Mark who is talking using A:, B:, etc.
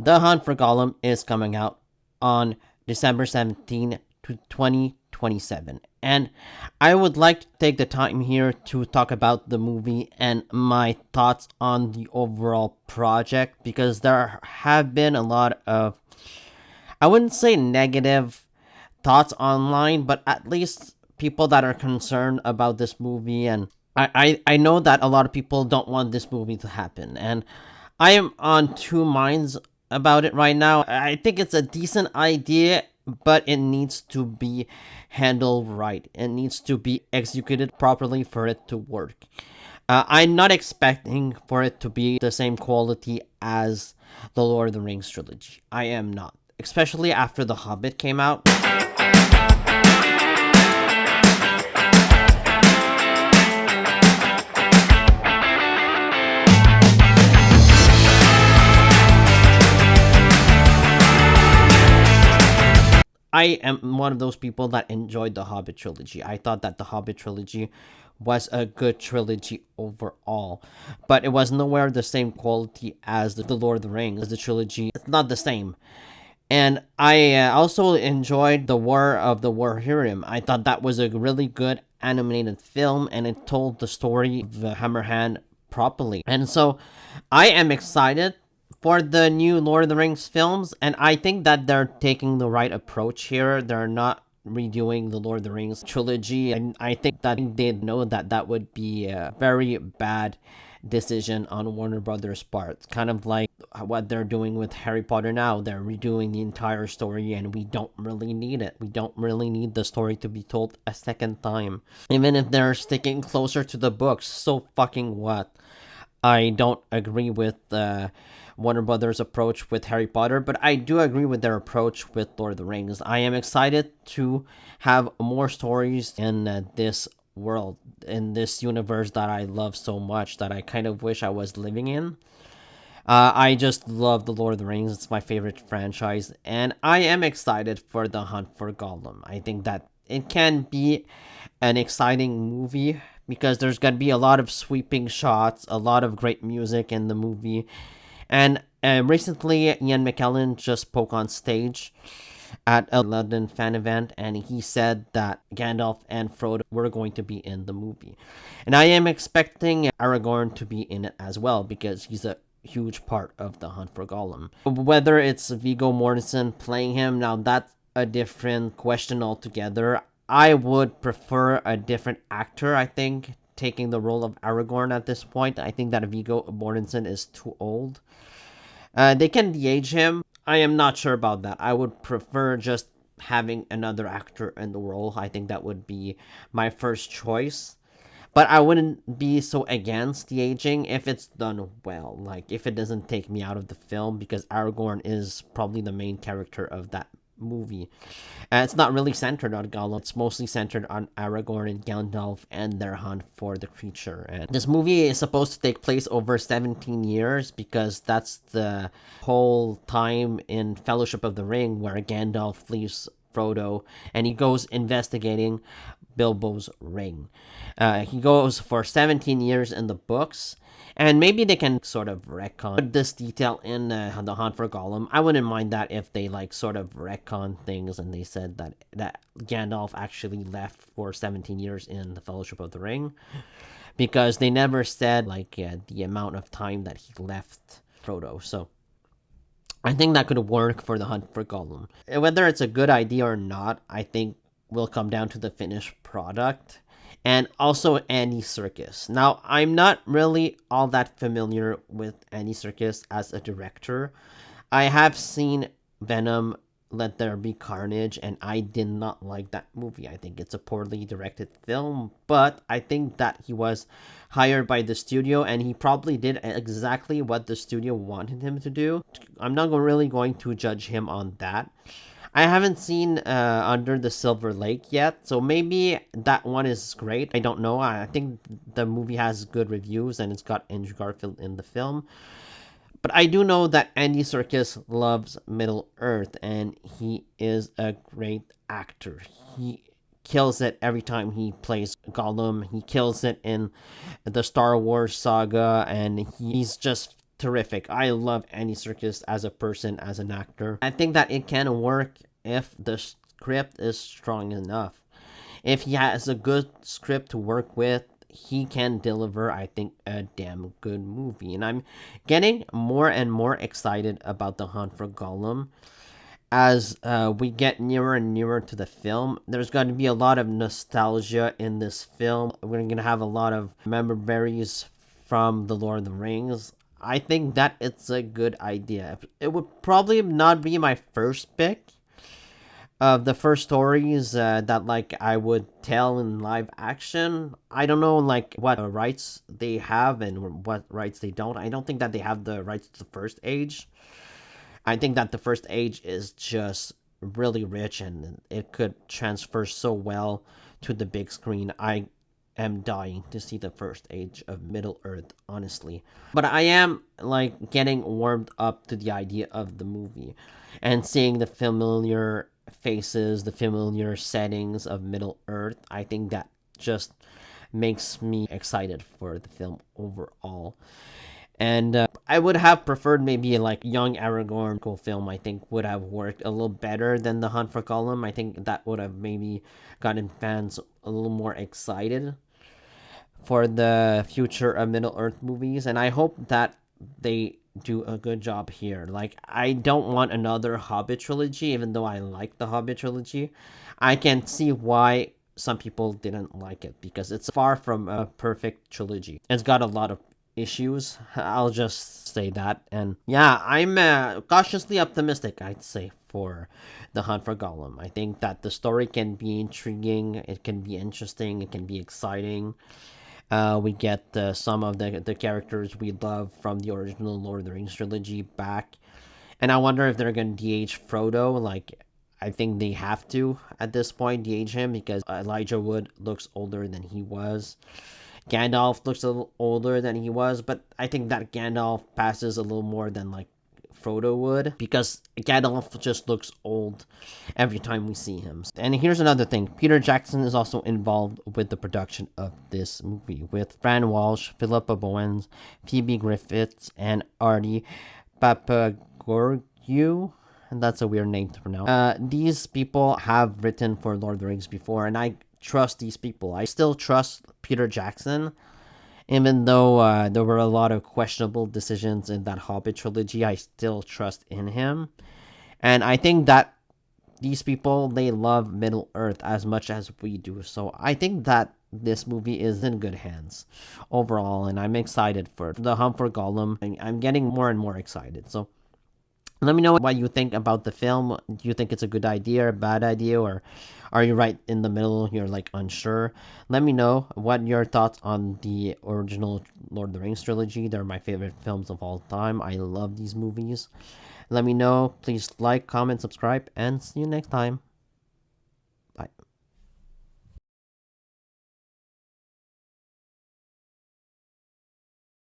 A: The Hunt for Gollum is coming out on December 17th, 2027. And I would like to take the time here to talk about the movie and my thoughts on the overall project because there have been a lot of, I wouldn't say negative thoughts online, but at least people that are concerned about this movie. And I know that a lot of people don't want this movie to happen. And I am on two minds about it right now. I think it's a decent idea, but it needs to be handled right. It needs to be executed properly for it to work. I'm not expecting for it to be the same quality as the Lord of the Rings trilogy. I am not. Especially after The Hobbit came out. I am one of those people that enjoyed the Hobbit trilogy. I thought that the Hobbit trilogy was a good trilogy overall, but it was nowhere the same quality as the Lord of the Rings. The trilogy, it's not the same. And I also enjoyed the War of the Rohirrim. I thought that was a really good animated film, and it told the story of the Hammerhand properly. And so, I am excited for the new Lord of the Rings films, and I think that they're taking the right approach here. They're not redoing the Lord of the Rings trilogy, and I think that they know that that would be a very bad decision on Warner Brothers' part. Kind of like what they're doing with Harry Potter now. They're redoing the entire story, and we don't really need it. We don't really need the story to be told a second time. Even if they're sticking closer to the books, so fucking what? I don't agree with Warner Brothers' approach with Harry Potter, but I do agree with their approach with Lord of the Rings. I am excited to have more stories in this world, in this universe that I love so much, that I kind of wish I was living in. I just love the Lord of the Rings. It's my favorite franchise, and I am excited for The Hunt for Gollum. I think that it can be an exciting movie because there's going to be a lot of sweeping shots, a lot of great music in the movie. And recently, Ian McKellen just spoke on stage at a London fan event, and he said that Gandalf and Frodo were going to be in the movie. And I am expecting Aragorn to be in it as well, because he's a huge part of The Hunt for Gollum. Whether it's Viggo Mortensen playing him, now that's a different question altogether. I would prefer a different actor, I think, taking the role of Aragorn at this point. I think that Viggo Mortensen is too old. They can de-age him. I am not sure about that. I would prefer just having another actor in the role. I think that would be my first choice. But I wouldn't be so against the aging if it's done well. Like, if it doesn't take me out of the film, because Aragorn is probably the main character of that movie. It's not really centered on Gollum. It's mostly centered on Aragorn and Gandalf and their hunt for the creature. And this movie is supposed to take place over 17 years because that's the whole time in Fellowship of the Ring where Gandalf leaves Frodo and he goes investigating Bilbo's ring. He goes for 17 years in the books. And maybe they can sort of retcon this detail in The Hunt for Gollum. I wouldn't mind that if they like sort of retcon things and they said that Gandalf actually left for 17 years in the Fellowship of the Ring, because they never said the amount of time that he left Frodo. So I think that could work for The Hunt for Gollum. Whether it's a good idea or not, I think will come down to the finished product. And also Andy Serkis. Now, I'm not really all that familiar with Andy Serkis as a director. I have seen Venom, Let There Be Carnage, and I did not like that movie. I think it's a poorly directed film, but I think that he was hired by the studio, and he probably did exactly what the studio wanted him to do. I'm not really going to judge him on that. I haven't seen Under the Silver Lake yet, so maybe that one is great. I don't know. I think the movie has good reviews and it's got Andrew Garfield in the film. But I do know that Andy Serkis loves Middle Earth and he is a great actor. He kills it every time he plays Gollum. He kills it in the Star Wars saga, and he's just terrific. I love Andy Serkis as a person, as an actor. I think that it can work if the script is strong enough. If he has a good script to work with, he can deliver, I think, a damn good movie. And I'm getting more and more excited about The Hunt for Gollum as we get nearer and nearer to the film. There's going to be a lot of nostalgia in this film. We're going to have a lot of memories from The Lord of the Rings. I think that it's a good idea. It would probably not be my first pick of the first stories that like I would tell in live action. I don't know like what rights they have and what rights they don't. I don't think that they have the rights to the first age. I think that the first age is just really rich and it could transfer so well to the big screen. I am dying to see the first age of Middle Earth, honestly. But I am like getting warmed up to the idea of the movie and seeing the familiar faces, the familiar settings of Middle Earth. I think that just makes me excited for the film overall. And I would have preferred maybe like young Aragorn cool film. I think would have worked a little better than The Hunt for Gollum. I think that would have maybe gotten fans a little more excited for the future of Middle Earth movies. And I hope that they do a good job here. Like, I don't want another Hobbit trilogy, even though I like the Hobbit trilogy. I can see why some people didn't like it because it's far from a perfect trilogy. It's got a lot of issues. I'll just say that. And yeah, I'm cautiously optimistic, I'd say, for The Hunt for Gollum. I think that the story can be intriguing, it can be interesting, it can be exciting. We get some of the characters we love from the original Lord of the Rings trilogy back. And I wonder if they're going to de-age Frodo. Like, I think they have to, at this point, de-age him because Elijah Wood looks older than he was. Gandalf looks a little older than he was, but I think that Gandalf passes a little more than like Frodo would because Gandalf just looks old every time we see him. And here's another thing. Peter Jackson is also involved with the production of this movie with Fran Walsh, Philippa Bowens, Phoebe Griffiths, and Artie Papagorgiou. And that's a weird name to pronounce. These people have written for Lord of the Rings before, and I trust these people. I still trust Peter Jackson, even though there were a lot of questionable decisions in that Hobbit trilogy. I still trust in him, and I think that these people, they love Middle Earth as much as we do. So I think that this movie is in good hands overall, and I'm excited for The Hunt for Gollum. I'm getting more and more excited. So let me know what you think about the film. Do you think it's a good idea or a bad idea, or are you right in the middle? You're like unsure. Let me know what your thoughts on the original Lord of the Rings trilogy. They're my favorite films of all time. I love these movies. Let me know. Please like, comment, subscribe, and see you next time.